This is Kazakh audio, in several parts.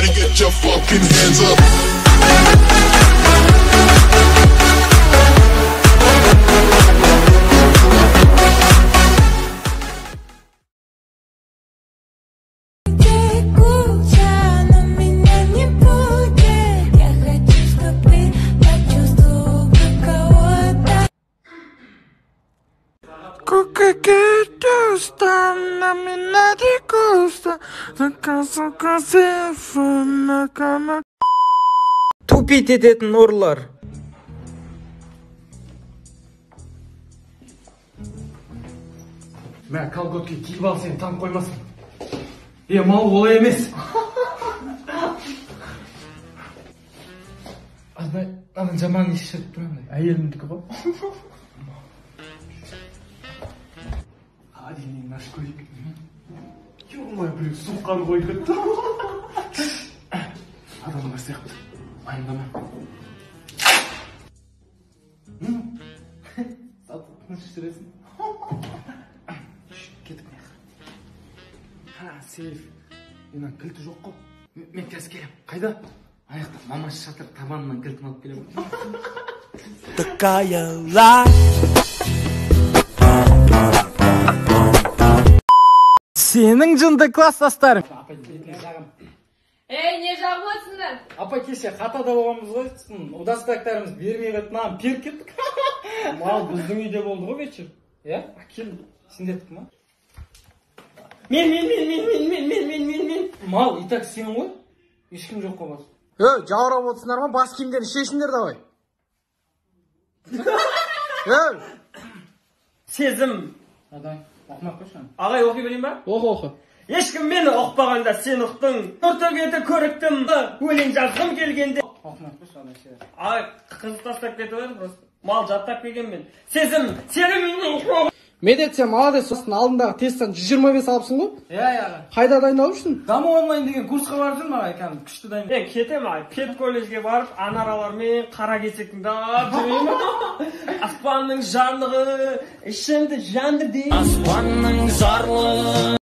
Everybody get your fucking hands up. Tupit etетін ұрылар. Мә, колготки киіп ал, сені там қоймасын. Мал олай емес. Аның жаман еш шығып тұрғандай. Әйелімдікі ғой. Hadi yine naş koyayım. Yorulmaya böyle soğukkanı koyup. Adamlar sıktı. Ayındama. Satın şişiresin. Ketip ne? Ha, Seyif. Yine kıltı yok mu? Men kez gelem. Kayda? Ayakta mama şatır tabanından kıltım alıp gelem. Такая Senin cındı klassastарың. Не жағып отырсыңдар? Апа кеше қатада болғанбыз ғой, удастықтарымыз бермей қойып, маған періп кеттік. Мал біздің үйде болды ғой вечер. Иә? Кел, сендеттік ма? Мен. Мал, и так сен ғой? Ешкім жоқ қой бас. Жаурап отырсыңдар ма? Бас киімдерін шешіңдер давай. Сезім. Адай, оқымақ қойшан. Ағай оқи берейін ба? Оқы. Ешкім мені оқпағанда сен ұқтың. Нұртөгеті көріктім. Өлең жазғым келгенде. Оқымақ қойшан. Ағай, қызы тастап кетіп еді просто. Мал жаттап келген мен. Сезім, сенің Медетсе молодец, сосын алдындағы тесттен 125 алыпсың ғой? Иә. Қайда дайындалып жүрсің? Даму онлайн деген курсқа барып жүрмін ағай, кәдімгі күшті дайындалып. Мен кетем ағай, пет колледжге барып, анаралармен қара кесектің дап жүрмеймін. Аспанның жарлығы, ішімді жандырды. Аспанның жарлығы.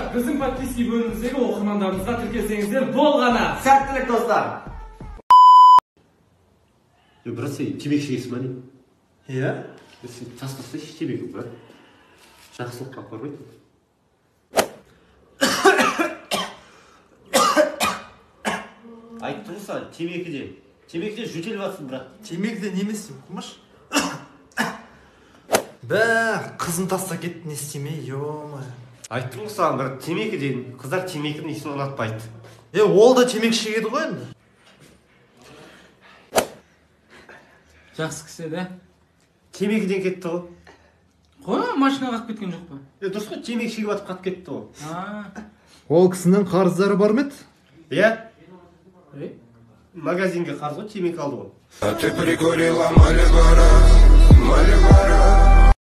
Біздің подписки бөліміміздегі оқырмандарымызға тіркелсеңіздер болғана. Сәттілік достар. Брат, сен темекі шегесің ба не? Иә? Сен тастасайшы темекі, брат. Жақсылыққа апармайды. Айттым саған, темекіде жөтеліп жатсың, брат. Темекіде немесің, құмыш? Бә, қызын таста кетті, не істемей, ё-ма. Айттым саған, брат, темекіден, қыздар темекінің исін ұнатпайды. Ол да темек шегеді ғой енді. Жақсы кісі еді. Темекіден кетті ғой. Қой, машина қақып кеткен жоқ па? Дұрыс қой, темек шегіп атып қатып кетті ғой. Ол кісінің қарыздары бар ма еді? Иә? Магазинге қарыз ғой, темек алды ғой. А ты прикурила Мальборо, Мальборо.